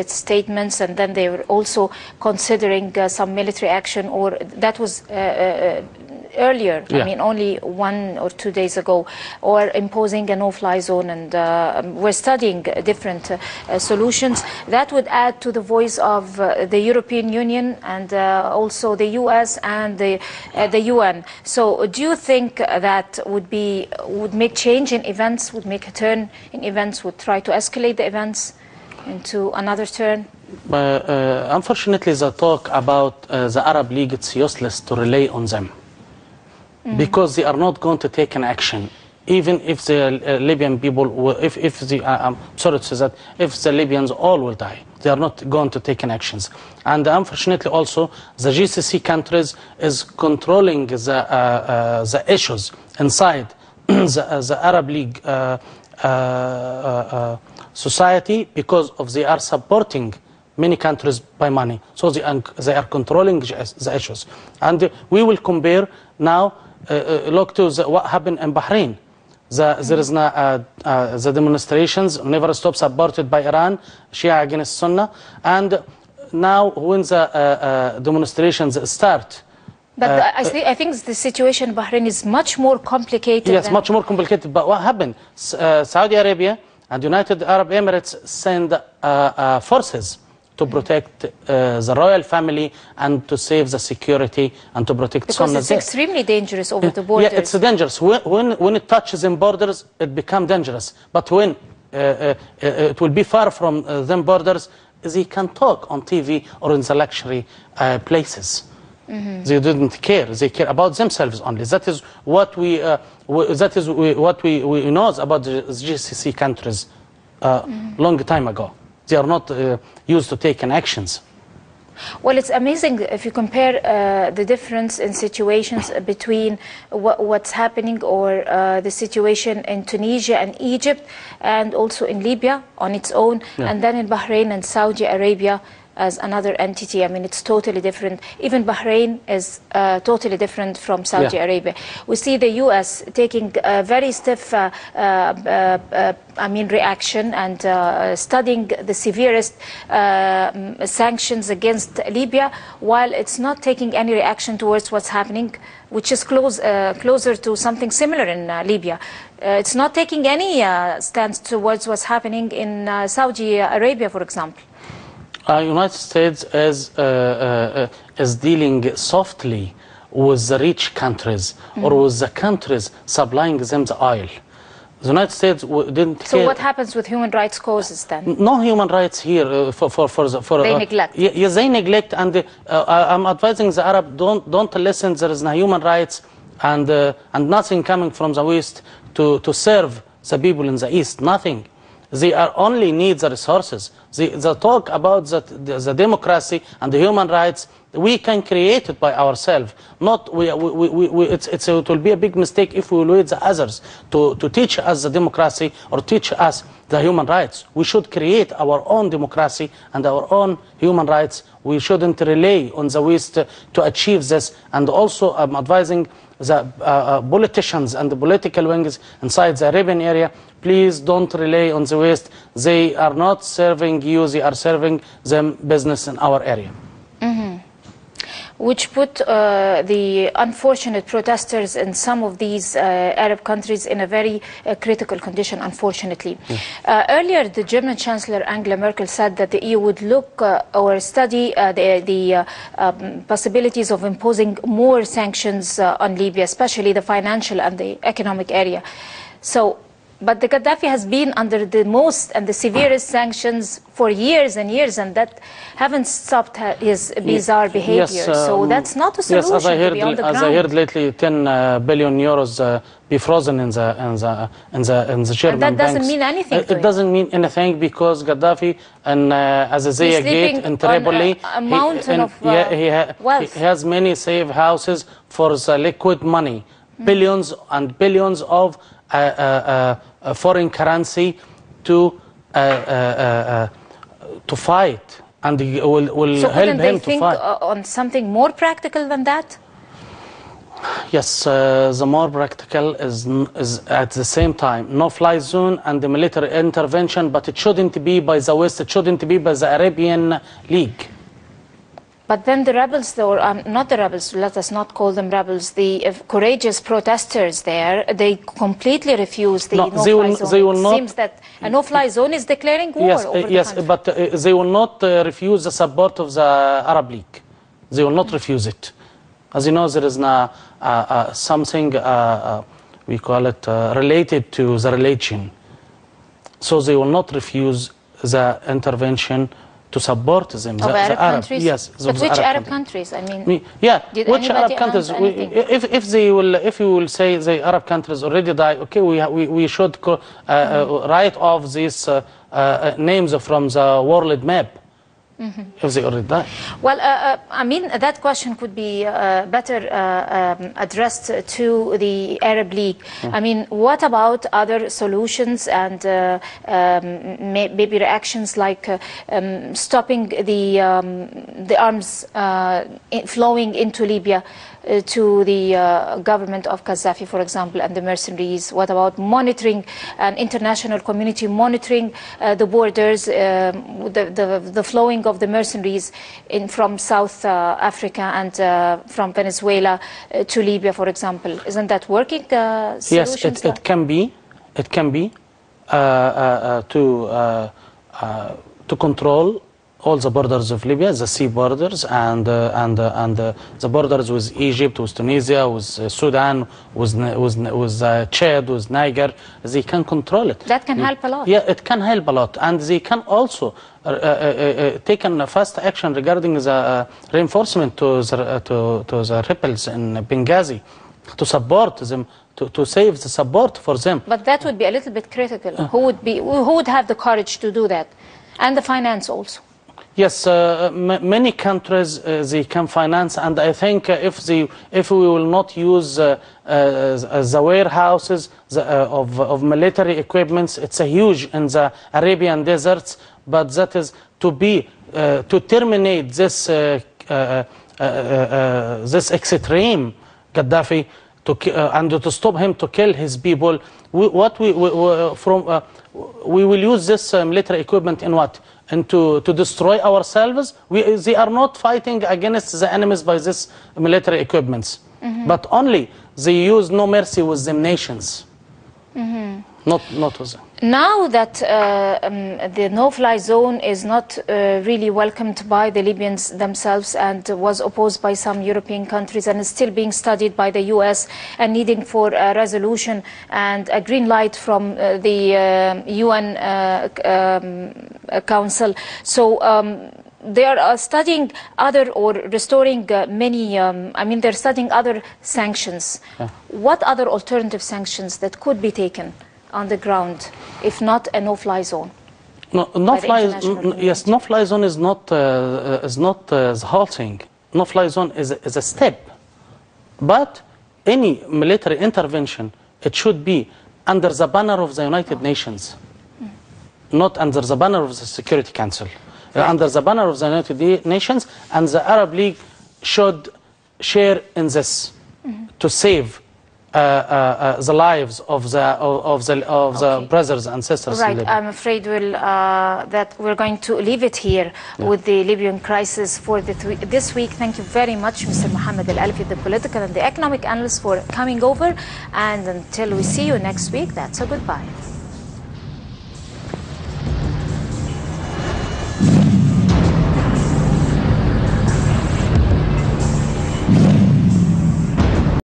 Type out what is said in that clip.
statements, and then they were also considering some military action, or that was earlier, I mean only 1 or 2 days ago, or imposing a no-fly zone, and we're studying different solutions that would add to the voice of the European Union and also the US and the UN. So do you think that would make change in events, would make a turn in events, would try to escalate the events into another turn? Unfortunately, the talk about the Arab League, it's useless to rely on them. Because they are not going to take an action, even if the Libyan people, I'm sorry to say that, if the Libyans all will die, they are not going to take an actions. And unfortunately also, the GCC countries is controlling the issues inside the Arab League society, because of they are supporting many countries by money. So they are controlling the issues. And we will compare now. Look to what happened in Bahrain. There is the demonstrations never stop, supported by Iran, Shia against Sunnah, and now when the demonstrations start. But I think the situation in Bahrain is much more complicated. Yes, much more complicated. But what happened? Saudi Arabia and United Arab Emirates send forces to protect the royal family and to save the security and to protect Sunnah. Because it's extremely dangerous over the borders. Yeah, it's dangerous. When it touches in borders, it becomes dangerous. But when it will be far from them borders, they can talk on TV or in the luxury places. They didn't care. They care about themselves only. That is what we know about the GCC countries long time ago. They are not used to taking actions. Well, it's amazing if you compare the difference in situations between what's happening, or the situation in Tunisia and Egypt, and also in Libya on its own, and then in Bahrain and Saudi Arabia as another entity. I mean, it's totally different. Even Bahrain is totally different from Saudi Arabia. We see the US taking a very stiff reaction and studying the severest sanctions against Libya, while it's not taking any reaction towards what's happening, which is closer to something similar in Libya. It's not taking any stance towards what's happening in Saudi Arabia, for example. United States is dealing softly with the rich countries, or with the countries supplying them the oil. The United States didn't care. So what happens with human rights causes then? No human rights here. They neglect. Yes, they neglect, and I'm advising the Arab, don't listen. There is no human rights, and nothing coming from the West to serve the people in the East. Nothing. They only need the resources. The talk about the democracy and the human rights, we can create it by ourselves. Not it will be a big mistake if we will wait the others to teach us the democracy or teach us the human rights. We should create our own democracy and our own human rights. We shouldn't rely on the West to achieve this. And also, I'm advising the politicians and the political wings inside the Arabian area, please don't rely on the West. They are not serving you, they are serving them business in our area. Which put the unfortunate protesters in some of these Arab countries in a very critical condition, unfortunately. Earlier, the German Chancellor Angela Merkel said that the EU would look or study the possibilities of imposing more sanctions on Libya, especially the financial and the economic area. But the Gaddafi has been under the most and the severest sanctions for years and years, and that haven't stopped his bizarre behavior. Yes, so that's not a solution. Yes, to be on the ground. As I heard lately, 10 billion euros be frozen in the German and that doesn't banks. mean anything. It doesn't mean anything, because Gaddafi and Azazia Gate in Tripoli, a mountain of wealth. He has many safe houses for the liquid money, billions and billions of foreign currency to fight, and will help him to fight. So couldn't they think on something more practical than that? Yes, the more practical is at the same time no-fly zone and the military intervention, but it shouldn't be by the West, it shouldn't be by the Arabian League. But then the rebels, though, not the rebels, let us not call them rebels, the courageous protesters there, they completely refuse the no-fly zone. They will it seems that a no-fly zone is declaring war over the country. But they will not refuse the support of the Arab League. They will not refuse it. As you know, there is something, we call it, related to the religion. So they will not refuse the intervention to support them. Of Arab countries? Yes. But which Arab countries? I mean, yeah, which Arab countries? If you will say the Arab countries already died, okay, we should write off these names from the world map. If they already died. Well, I mean, that question could be better addressed to the Arab League. I mean, what about other solutions and maybe reactions like stopping the arms flowing into Libya to the government of Gaddafi, for example, and the mercenaries? What about monitoring an international community, monitoring the borders, the flowing of the mercenaries from South Africa and from Venezuela to Libya, for example? Isn't that working? Yes, it can be. It can be to control all the borders of Libya, the sea borders, and the borders with Egypt, with Tunisia, with Sudan, with Chad, with Niger. They can control it. That can help a lot. Yeah, it can help a lot, and they can also take a fast action regarding the reinforcement to the rebels in Benghazi, to support them, to save the support for them. But that would be a little bit critical. Who would have the courage to do that, and the finance also? Yes, many countries they can finance, and I think if we will not use the warehouses of military equipments, it's a huge in the Arabian deserts, but that is to terminate this extreme Gaddafi and to stop him to kill his people. We will use this military equipment in what? And to destroy ourselves. They are not fighting against the enemies by this military equipments, but only they use no mercy with them nations, not with them. Now that the no-fly zone is not really welcomed by the Libyans themselves and was opposed by some European countries and is still being studied by the US and needing for a resolution and a green light from the UN Council. So they are studying other or restoring many, I mean, they're studying other sanctions. Yeah. What other alternative sanctions that could be taken on the ground, if not a no-fly zone? Yes, no-fly zone is not the whole thing. No-fly zone is a step, but any military intervention, it should be under the banner of the United Nations, not under the banner of the Security Council. Under the banner of the United Nations, and the Arab League should share in this to save the lives of the brothers and sisters. Right. In Libya. I'm afraid that we're going to leave it here with the Libyan crisis for this week. Thank you very much, Mr. Mohamed El-Alfy, the political and the economic analyst, for coming over. And until we see you next week, that's a goodbye.